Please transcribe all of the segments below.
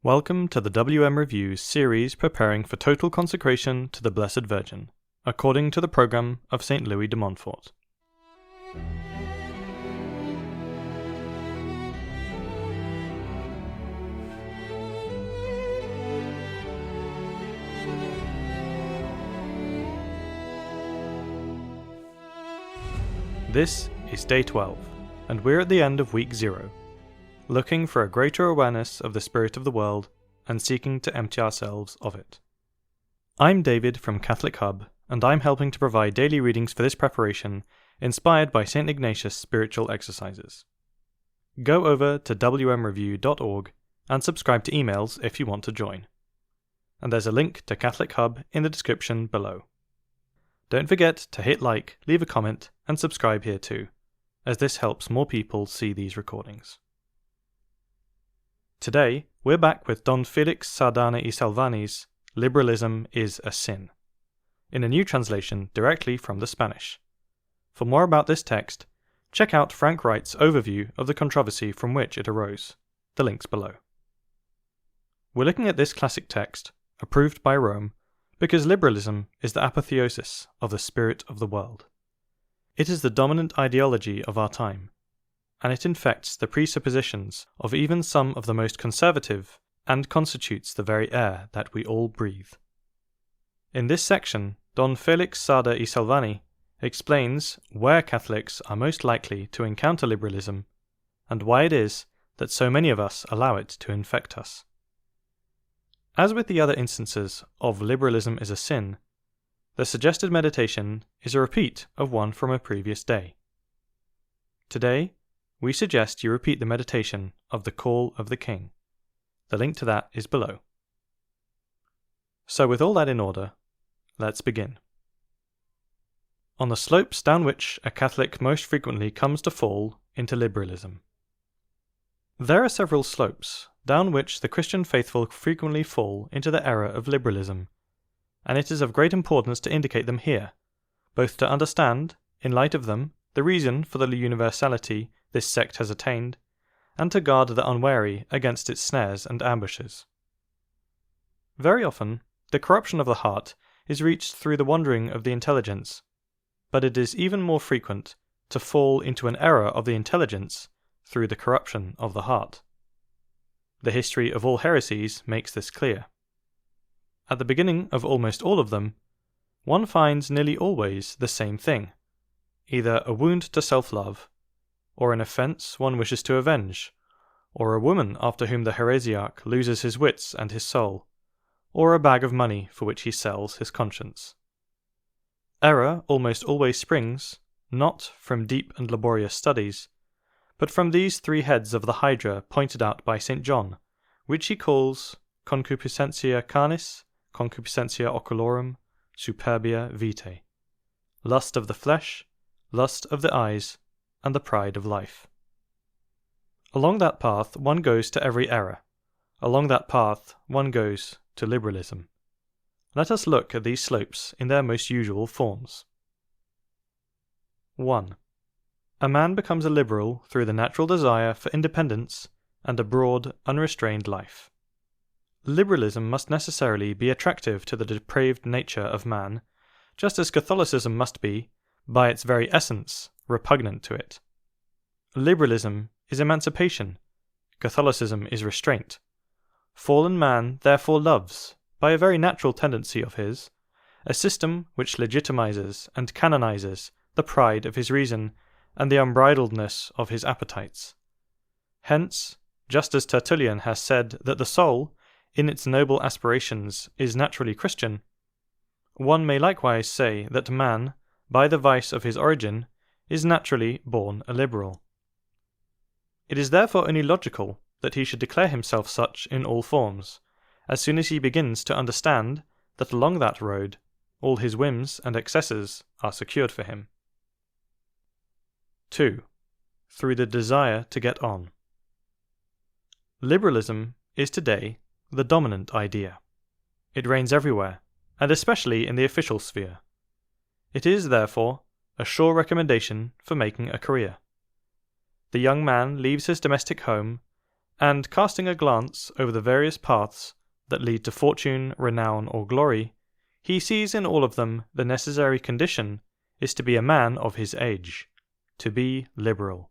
Welcome to the WM Review series preparing for total consecration to the Blessed Virgin, according to the programme of St. Louis de Montfort. This is day 12, and we're at the end of week 0. Looking for a greater awareness of the spirit of the world and seeking to empty ourselves of it. I'm David from Catholic Hub, and I'm helping to provide daily readings for this preparation inspired by St. Ignatius' spiritual exercises. Go over to wmreview.org and subscribe to emails if you want to join. And there's a link to Catholic Hub in the description below. Don't forget to hit like, leave a comment, and subscribe here too, as this helps more people see these recordings. Today, we're back with Don Felix Sardana y Salvani's Liberalism is a Sin, in a new translation directly from the Spanish. For more about this text, check out Frank Wright's overview of the controversy from which it arose. The link's below. We're looking at this classic text, approved by Rome, because liberalism is the apotheosis of the spirit of the world. It is the dominant ideology of our time, and it infects the presuppositions of even some of the most conservative and constitutes the very air that we all breathe. In this section, Don Felix Sada y Salvani explains where Catholics are most likely to encounter liberalism and why it is that so many of us allow it to infect us. As with the other instances of liberalism is a sin, the suggested meditation is a repeat of one from a previous day. Today, we suggest you repeat the meditation of the Call of the King. The link to that is below. So with all that in order, let's begin. On the slopes down which a Catholic most frequently comes to fall into liberalism. There are several slopes down which the Christian faithful frequently fall into the error of liberalism, and it is of great importance to indicate them here, both to understand, in light of them, the reason for the universality this sect has attained, and to guard the unwary against its snares and ambushes. Very often, the corruption of the heart is reached through the wandering of the intelligence, but it is even more frequent to fall into an error of the intelligence through the corruption of the heart. The history of all heresies makes this clear. At the beginning of almost all of them, one finds nearly always the same thing, either a wound to self-love, or an offence one wishes to avenge, or a woman after whom the heresiarch loses his wits and his soul, or a bag of money for which he sells his conscience. Error almost always springs, not from deep and laborious studies, but from these 3 heads of the hydra pointed out by St. John, which he calls concupiscentia carnis, concupiscentia oculorum, superbia vitae, lust of the flesh, lust of the eyes, and the pride of life. Along that path one goes to every error. Along that path one goes to liberalism. Let us look at these slopes in their most usual forms. 1. A man becomes a liberal through the natural desire for independence and a broad, unrestrained life. Liberalism must necessarily be attractive to the depraved nature of man, just as Catholicism must be, by its very essence, repugnant to it. Liberalism is emancipation. Catholicism is restraint. Fallen man therefore loves, by a very natural tendency of his, a system which legitimizes and canonizes the pride of his reason and the unbridledness of his appetites. Hence, just as Tertullian has said that the soul, in its noble aspirations, is naturally Christian, one may likewise say that man, by the vice of his origin, is naturally born a liberal. It is therefore only logical that he should declare himself such in all forms, as soon as he begins to understand that along that road all his whims and excesses are secured for him. 2. Through the desire to get on. Liberalism is today the dominant idea. It reigns everywhere, and especially in the official sphere. It is, therefore, a sure recommendation for making a career. The young man leaves his domestic home and casting a glance over the various paths that lead to fortune, renown, or glory, he sees in all of them the necessary condition is to be a man of his age, to be liberal.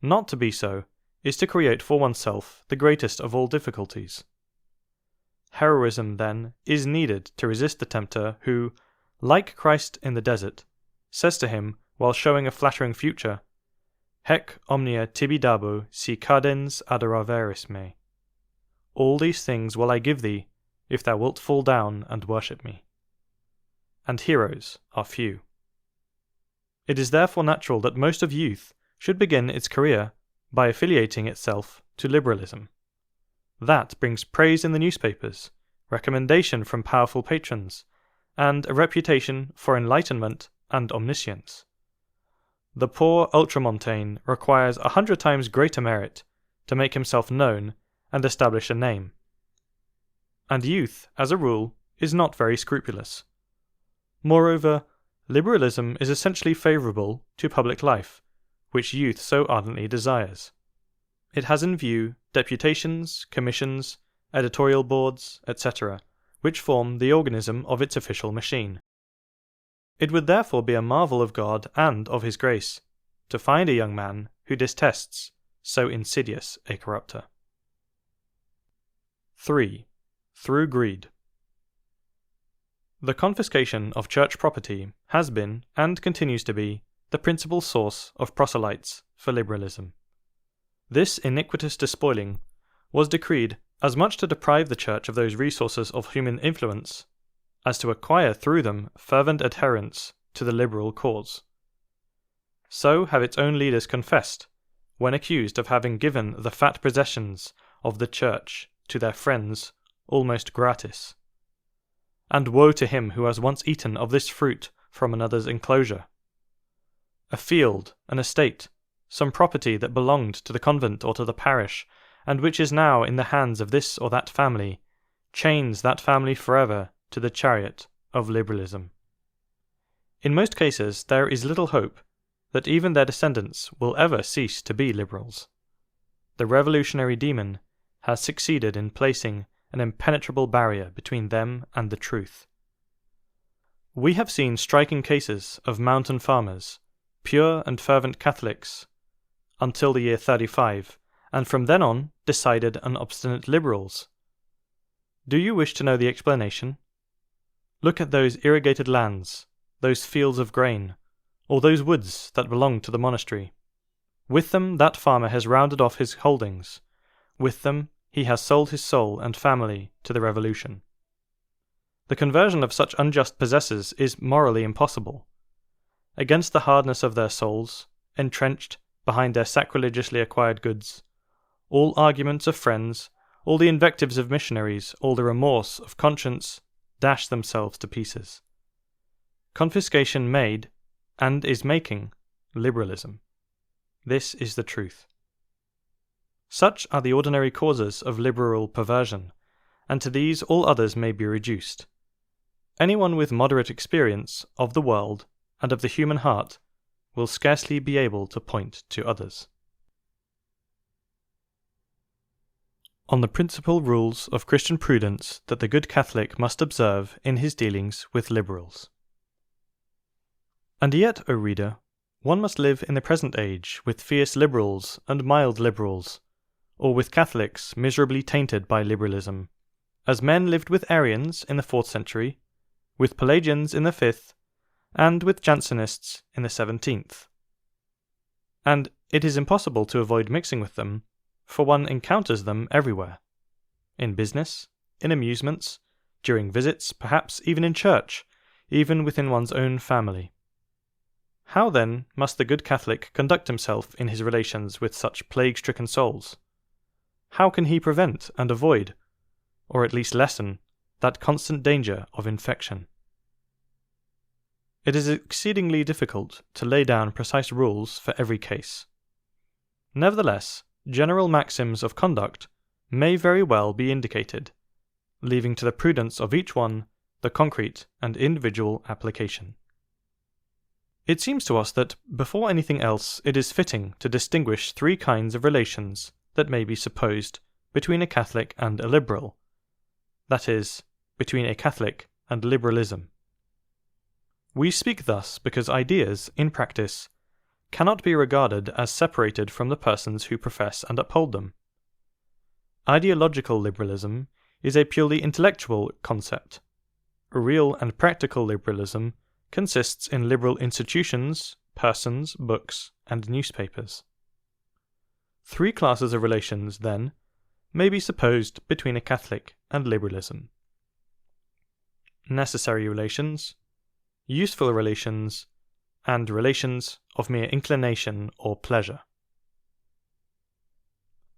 Not to be so is to create for oneself the greatest of all difficulties. Heroism, then, is needed to resist the tempter who, like Christ in the desert, says to him while showing a flattering future, Hec omnia tibi dabo si cadens adoraveris me. All these things will I give thee, if thou wilt fall down and worship me. And heroes are few. It is therefore natural that most of youth should begin its career by affiliating itself to liberalism. That brings praise in the newspapers, recommendation from powerful patrons, and a reputation for enlightenment and omniscience. The poor ultramontane requires 100 times greater merit to make himself known and establish a name. And youth, as a rule, is not very scrupulous. Moreover, liberalism is essentially favourable to public life, which youth so ardently desires. It has in view deputations, commissions, editorial boards, etc., which form the organism of its official machine. It would therefore be a marvel of God and of His grace to find a young man who distests so insidious a corrupter. 3. Through greed. The confiscation of church property has been, and continues to be, the principal source of proselytes for liberalism. This iniquitous despoiling was decreed as much to deprive the church of those resources of human influence as to acquire through them fervent adherents to the liberal cause. So have its own leaders confessed, when accused of having given the fat possessions of the church to their friends almost gratis. And woe to him who has once eaten of this fruit from another's enclosure. A field, an estate, some property that belonged to the convent or to the parish, and which is now in the hands of this or that family, chains that family forever to the chariot of liberalism. In most cases there is little hope that even their descendants will ever cease to be liberals. The revolutionary demon has succeeded in placing an impenetrable barrier between them and the truth. We have seen striking cases of mountain farmers, pure and fervent Catholics, until the year 35, and from then on decided and obstinate liberals. Do you wish to know the explanation? Look at those irrigated lands, those fields of grain, or those woods that belong to the monastery. With them that farmer has rounded off his holdings. With them he has sold his soul and family to the revolution. The conversion of such unjust possessors is morally impossible. Against the hardness of their souls, entrenched behind their sacrilegiously acquired goods, all arguments of friends, all the invectives of missionaries, all the remorse of conscience dash themselves to pieces. Confiscation made, and is making, liberalism. This is the truth. Such are the ordinary causes of liberal perversion, and to these all others may be reduced. Anyone with moderate experience of the world and of the human heart will scarcely be able to point to others. On the principal rules of Christian prudence that the good Catholic must observe in his dealings with liberals. And yet, O reader, one must live in the present age with fierce liberals and mild liberals, or with Catholics miserably tainted by liberalism, as men lived with Arians in the 4th century, with Pelagians in the 5th, and with Jansenists in the 17th. And it is impossible to avoid mixing with them, for one encounters them everywhere. In business, in amusements, during visits, perhaps even in church, even within one's own family. How then must the good Catholic conduct himself in his relations with such plague-stricken souls? How can he prevent and avoid, or at least lessen, that constant danger of infection? It is exceedingly difficult to lay down precise rules for every case. Nevertheless, general maxims of conduct may very well be indicated, leaving to the prudence of each one the concrete and individual application. It seems to us that, before anything else, it is fitting to distinguish 3 kinds of relations that may be supposed between a Catholic and a liberal, that is, between a Catholic and liberalism. We speak thus because ideas, in practice, cannot be regarded as separated from the persons who profess and uphold them. Ideological liberalism is a purely intellectual concept. Real and practical liberalism consists in liberal institutions, persons, books, and newspapers. Three classes of relations, then, may be supposed between a Catholic and liberalism: necessary relations, useful relations, and relations of mere inclination or pleasure.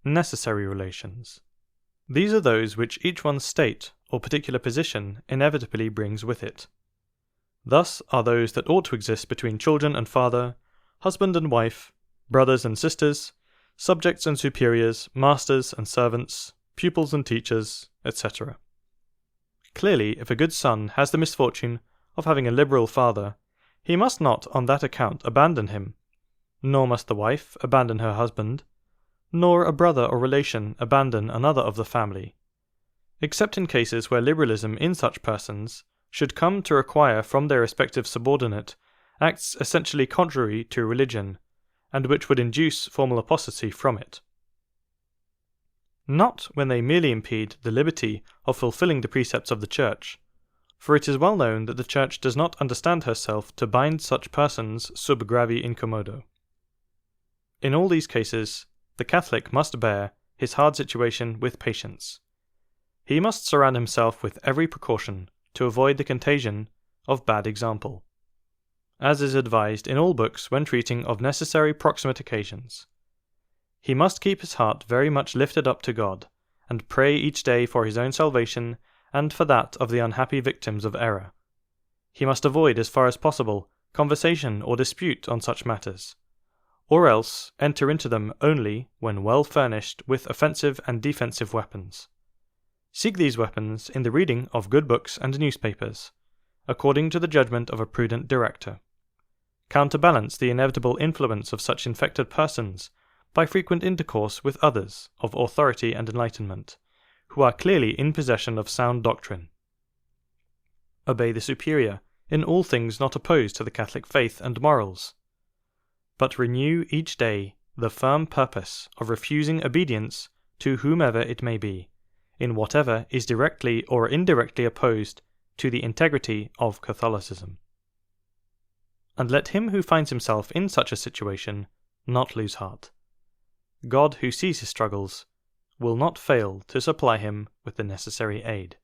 Necessary relations. These are those which each one's state or particular position inevitably brings with it. Thus are those that ought to exist between children and father, husband and wife, brothers and sisters, subjects and superiors, masters and servants, pupils and teachers, etc. Clearly, if a good son has the misfortune of having a liberal father, he must not on that account abandon him, nor must the wife abandon her husband, nor a brother or relation abandon another of the family, except in cases where liberalism in such persons should come to require from their respective subordinate acts essentially contrary to religion, and which would induce formal apostasy from it. Not when they merely impede the liberty of fulfilling the precepts of the Church, for it is well known that the Church does not understand herself to bind such persons sub gravi incommodo. In all these cases, the Catholic must bear his hard situation with patience. He must surround himself with every precaution to avoid the contagion of bad example, as is advised in all books when treating of necessary proximate occasions. He must keep his heart very much lifted up to God, and pray each day for his own salvation and for that of the unhappy victims of error. He must avoid as far as possible conversation or dispute on such matters, or else enter into them only when well furnished with offensive and defensive weapons. Seek these weapons in the reading of good books and newspapers, according to the judgment of a prudent director. Counterbalance the inevitable influence of such infected persons by frequent intercourse with others of authority and enlightenment, who are clearly in possession of sound doctrine. Obey the superior in all things not opposed to the Catholic faith and morals, but renew each day the firm purpose of refusing obedience to whomever it may be, in whatever is directly or indirectly opposed to the integrity of Catholicism. And let him who finds himself in such a situation not lose heart. God, who sees his struggles, will not fail to supply him with the necessary aid.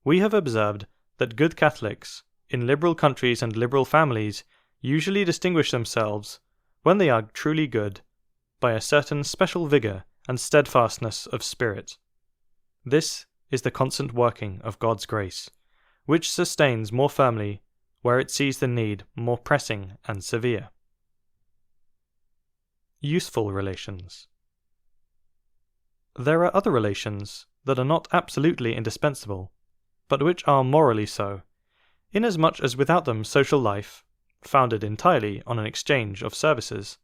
We have observed that good Catholics, in liberal countries and liberal families, usually distinguish themselves, when they are truly good, by a certain special vigour and steadfastness of spirit. This is the constant working of God's grace, which sustains more firmly where it sees the need more pressing and severe. Useful relations. There are other relations that are not absolutely indispensable, but which are morally so, inasmuch as without them social life, founded entirely on an exchange of services,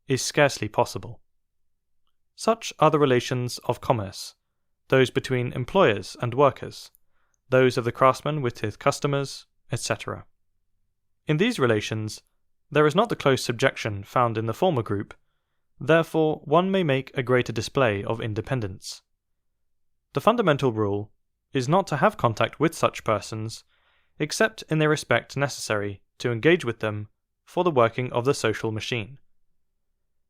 is scarcely possible. Such are the relations of commerce, those between employers and workers, those of the craftsman with his customers, etc. In these relations, there is not the close subjection found in the former group, therefore one may make a greater display of independence. The fundamental rule is not to have contact with such persons, except in the respect necessary to engage with them for the working of the social machine.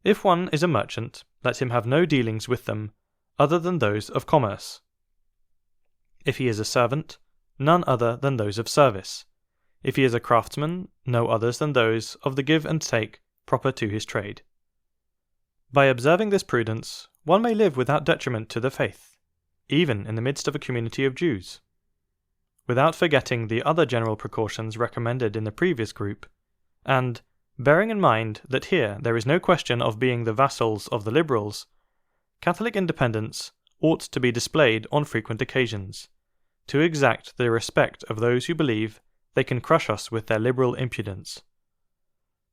If one is a merchant, let him have no dealings with them other than those of commerce. If he is a servant, none other than those of service. If he is a craftsman, no others than those of the give and take proper to his trade. By observing this prudence, one may live without detriment to the faith, even in the midst of a community of Jews. Without forgetting the other general precautions recommended in the previous group, and, bearing in mind that here there is no question of being the vassals of the liberals, Catholic independence ought to be displayed on frequent occasions, to exact the respect of those who believe they can crush us with their liberal impudence.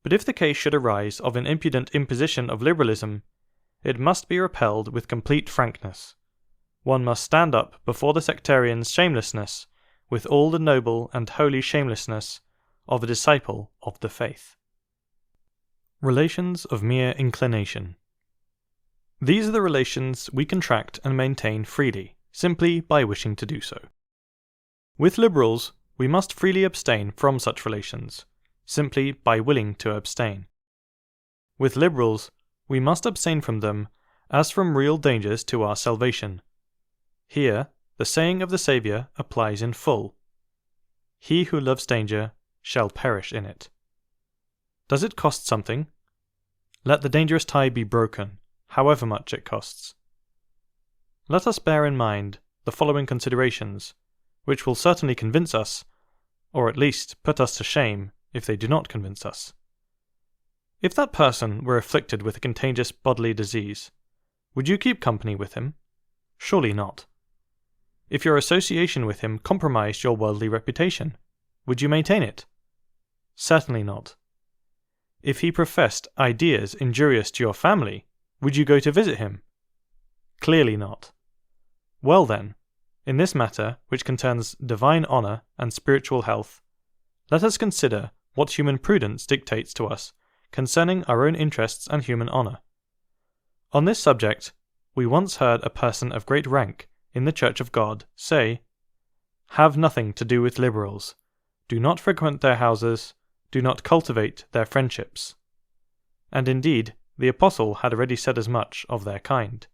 But if the case should arise of an impudent imposition of liberalism, it must be repelled with complete frankness. One must stand up before the sectarian's shamelessness with all the noble and holy shamelessness of a disciple of the faith. Relations of mere inclination. These are the relations we contract and maintain freely, simply by wishing to do so. With liberals, we must freely abstain from such relations, simply by willing to abstain. With liberals, we must abstain from them as from real dangers to our salvation. Here, the saying of the Saviour applies in full. He who loves danger shall perish in it. Does it cost something? Let the dangerous tie be broken, however much it costs. Let us bear in mind the following considerations, which will certainly convince us, or at least put us to shame if they do not convince us. If that person were afflicted with a contagious bodily disease, would you keep company with him? Surely not. If your association with him compromised your worldly reputation, would you maintain it? Certainly not. If he professed ideas injurious to your family, would you go to visit him? Clearly not. Well then, in this matter, which concerns divine honour and spiritual health, let us consider what human prudence dictates to us concerning our own interests and human honour. On this subject, we once heard a person of great rank in the Church of God say, "Have nothing to do with liberals. Do not frequent their houses. Do not cultivate their friendships." And indeed, the Apostle had already said as much of their kind.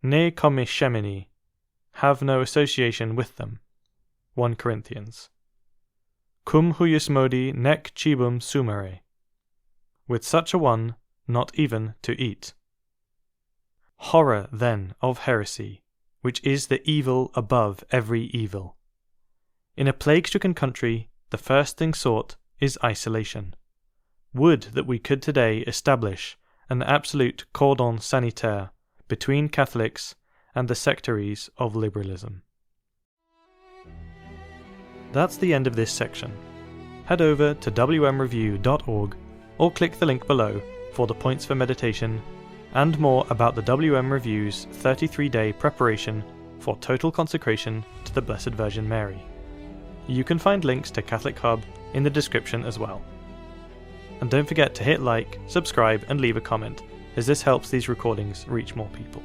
Ne commiscemini, have no association with them. 1 Corinthians. Cum huius modi nec cibum sumere. With such a one, not even to eat. Horror, then, of heresy, which is the evil above every evil. In a plague-stricken country, the first thing sought is isolation. Would that we could today establish an absolute cordon sanitaire between Catholics and the sectaries of liberalism. That's the end of this section. Head over to wmreview.org or click the link below for the points for meditation and more about the WM Review's 33-day preparation for total consecration to the Blessed Virgin Mary. You can find links to Catholic Hub in the description as well. And don't forget to hit like, subscribe and leave a comment, as this helps these recordings reach more people.